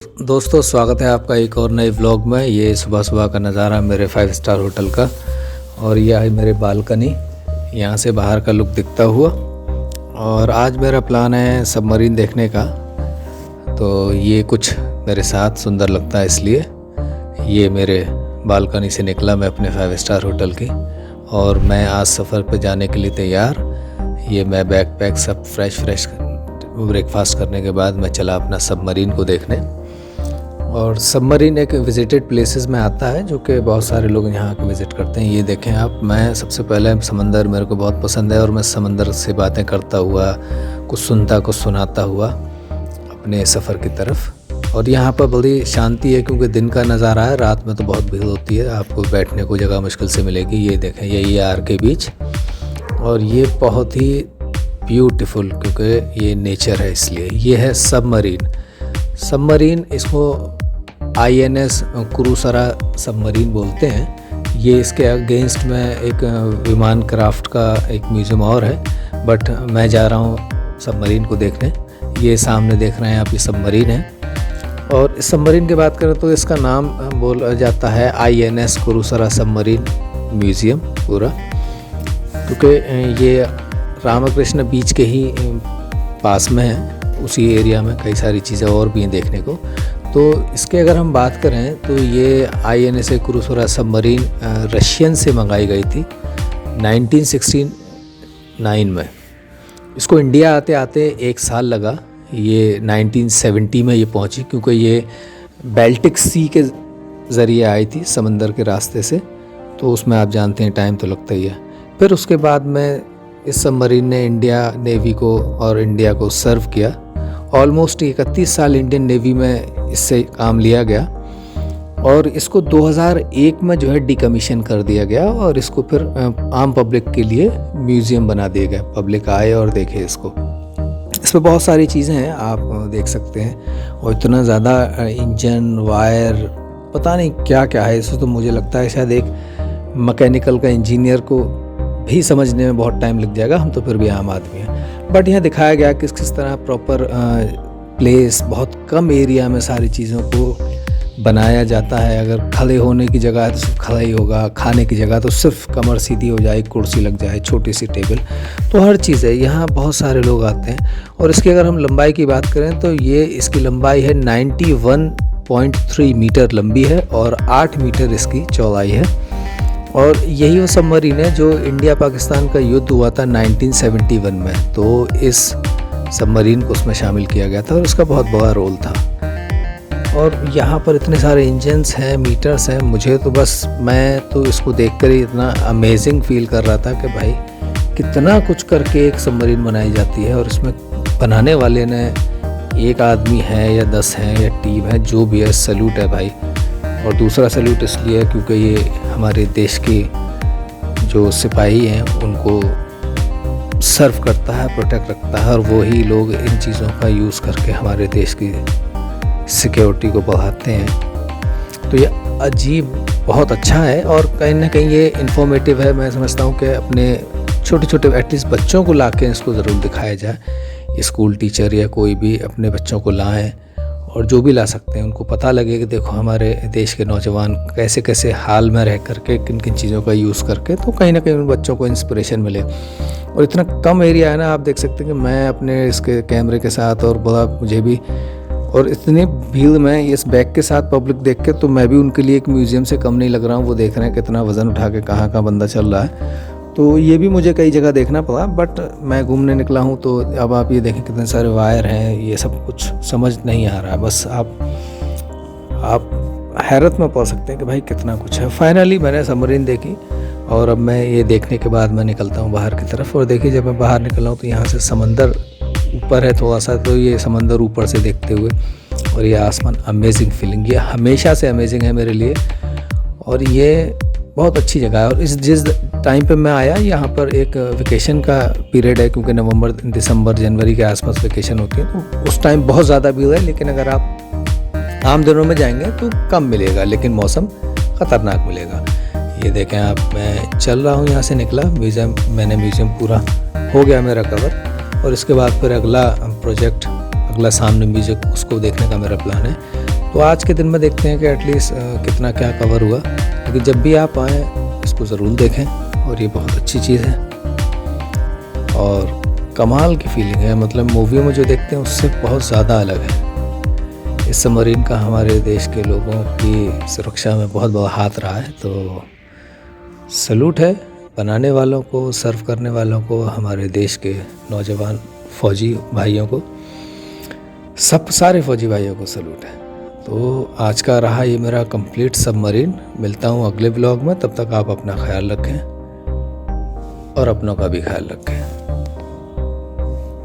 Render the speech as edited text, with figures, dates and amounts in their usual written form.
दोस्तों स्वागत है आपका एक और नए व्लॉग में। ये सुबह सुबह का नज़ारा मेरे 5 स्टार होटल का, और यह है मेरे बालकनी, यहाँ से बाहर का लुक दिखता हुआ। और आज मेरा प्लान है सबमरीन देखने का, तो ये कुछ मेरे साथ सुंदर लगता है, इसलिए ये मेरे बालकनी से निकला मैं अपने 5 स्टार होटल की, और मैं आज सफ़र पे जाने के लिए तैयार। ये मैं बैग पैक सब फ्रेश ब्रेकफास्ट करने के बाद मैं चला अपना सबमरीन को देखने। और सबमरीन एक विजिटेड प्लेसेस में आता है, जो कि बहुत सारे लोग यहाँ के विज़िट करते हैं। ये देखें आप, मैं सबसे पहले समंदर मेरे को बहुत पसंद है, और मैं समंदर से बातें करता हुआ, कुछ सुनता कुछ सुनाता हुआ अपने सफ़र की तरफ। और यहाँ पर बड़ी शांति है, क्योंकि दिन का नज़ारा है, रात में तो बहुत भीड़ होती है, आपको बैठने को जगह मुश्किल से मिलेगी। ये देखें, यही है आर के बीच, और ये बहुत ही ब्यूटीफुल, क्योंकि ये नेचर है, इसलिए ये है सबमरीन। इसको INS क्रूसरा सबमरीन बोलते हैं। ये इसके अगेंस्ट में एक विमान क्राफ्ट का एक म्यूज़ियम और है, बट मैं जा रहा हूँ सबमरीन को देखने। ये सामने देख रहे हैं आप, ये सबमरीन है। और इस सबमरीन की बात करें तो इसका नाम बोला जाता है INS क्रूसरा सबमरीन म्यूज़ियम पूरा, क्योंकि ये रामकृष्ण बीच के ही पास में है। उसी एरिया में कई सारी चीज़ें और भी हैं देखने को। तो इसके अगर हम बात करें तो ये INS क्रूसरा सबमरीन रशियन से मंगाई गई थी 1969 में। इसको इंडिया आते आते 1 साल लगा। ये 1970 में ये पहुंची, क्योंकि ये बाल्टिक सी के ज़रिए आई थी, समंदर के रास्ते से। तो उसमें आप जानते हैं टाइम तो लगता ही है। फिर उसके बाद में इस सबमरीन ने इंडिया नेवी को और इंडिया को सर्व किया। ऑलमोस्ट 31 साल इंडियन नेवी में इससे काम लिया गया, और इसको 2001 में जो है डिकमीशन कर दिया गया, और इसको फिर आम पब्लिक के लिए म्यूज़ियम बना दिया गया। पब्लिक आए और देखे इसको। इसमें बहुत सारी चीज़ें हैं, आप देख सकते हैं। और इतना ज़्यादा इंजन, वायर, पता नहीं क्या क्या है इसमें। तो मुझे लगता है शायद एक मैकेनिकल का इंजीनियर को भी समझने में बहुत टाइम लग जाएगा। हम तो फिर भी आम आदमी हैं। बट यहाँ दिखाया गया किस तरह प्रॉपर प्लेस, बहुत कम एरिया में सारी चीज़ों को बनाया जाता है। अगर खड़े होने की जगह है तो सिर्फ खड़ा ही होगा, खाने की जगह तो सिर्फ कमर सीधी हो जाए, कुर्सी लग जाए, छोटी सी टेबल, तो हर चीज़ है। यहाँ बहुत सारे लोग आते हैं। और इसकी अगर हम लंबाई की बात करें तो ये इसकी लंबाई है 91.3 मीटर लंबी है, और 8 मीटर इसकी चौड़ाई है। और यही वो सबमरीन है जो इंडिया पाकिस्तान का युद्ध हुआ था 1971 में, तो इस सबमरीन को उसमें शामिल किया गया था, और उसका बहुत बड़ा रोल था। और यहाँ पर इतने सारे इंजन्स हैं, मीटर्स हैं। मुझे तो बस, मैं तो इसको देखकर ही इतना अमेजिंग फील कर रहा था कि भाई कितना कुछ करके एक सबमरीन बनाई जाती है। और इसमें बनाने वाले ने एक आदमी है या 10 है या टीम है, जो भी है, सैल्यूट है भाई। और दूसरा सैल्यूट इसलिए है क्योंकि ये हमारे देश के जो सिपाही हैं उनको सर्व करता है, प्रोटेक्ट रखता है, और वही लोग इन चीज़ों का यूज़ करके हमारे देश की सिक्योरिटी को बढ़ाते हैं। तो ये अजीब, बहुत अच्छा है, और कहीं ना कहीं ये इन्फॉर्मेटिव है। मैं समझता हूँ कि अपने छोटे छोटे एटलीस्ट बच्चों को ला के इसको ज़रूर दिखाया जाए। स्कूल टीचर या कोई भी अपने बच्चों को लाएँ, और जो भी ला सकते हैं उनको पता लगे कि देखो हमारे देश के नौजवान कैसे कैसे हाल में रह करके किन किन चीज़ों का यूज़ करके, तो कहीं ना कहीं उन बच्चों को इंस्पिरेशन मिले। और इतना कम एरिया है ना, आप देख सकते हैं कि मैं अपने इसके कैमरे के साथ, और बड़ा मुझे भी, और इतनी भीड़ में इस बैग के साथ पब्लिक देख के, तो मैं भी उनके लिए एक म्यूज़ियम से कम नहीं लग रहा हूँ। वो देख रहे हैं कितना वज़न उठा के कहाँ कहाँ बंदा चल रहा है। तो ये भी मुझे कई जगह देखना पड़ा, बट मैं घूमने निकला हूँ। तो अब आप ये देखें कितने सारे वायर हैं, ये सब कुछ समझ नहीं आ रहा है। बस आप हैरत में पड़ सकते हैं कि भाई कितना कुछ है। फाइनली मैंने सबमरीन देखी, और अब मैं ये देखने के बाद मैं निकलता हूँ बाहर की तरफ। और देखिए, जब मैं बाहर निकला हूँ तो यहाँ से समंदर ऊपर है थोड़ा सा, तो ये समंदर ऊपर से देखते हुए, और ये आसमान, अमेजिंग फीलिंग, ये हमेशा से अमेजिंग है मेरे लिए। और ये बहुत अच्छी जगह है। और जिस टाइम पे मैं आया, यहाँ पर एक वेकेशन का पीरियड है, क्योंकि नवंबर, दिसंबर, जनवरी के आसपास वेकेशन होती है, तो उस टाइम बहुत ज़्यादा भीड़ है। लेकिन अगर आप आम दिनों में जाएंगे तो कम मिलेगा, लेकिन मौसम ख़तरनाक मिलेगा। ये देखें आप, मैं चल रहा हूँ, यहाँ से निकला म्यूज़ियम पूरा हो गया मेरा कवर। और इसके बाद फिर अगला प्रोजेक्ट, अगला सामने म्यूज़िक, उसको देखने का मेरा प्लान है। तो आज के दिन में देखते हैं कि एटलीस्ट कितना क्या कवर हुआ, लेकिन जब भी आप आएँ इसको ज़रूर देखें और ये बहुत अच्छी चीज़ है और कमाल की फीलिंग है। मतलब मूवियों में जो देखते हैं उससे बहुत ज़्यादा अलग है। इस सबमरीन का हमारे देश के लोगों की सुरक्षा में बहुत बड़ा हाथ रहा है, तो सैल्यूट है बनाने वालों को, सर्व करने वालों को, हमारे देश के नौजवान फ़ौजी भाइयों को, सारे फ़ौजी भाइयों को सैल्यूट है। तो आज का रहा ये मेरा कंप्लीट सबमरीन। मिलता हूँ अगले ब्लॉग में, तब तक आप अपना ख्याल रखें और अपनों का भी ख्याल रखें।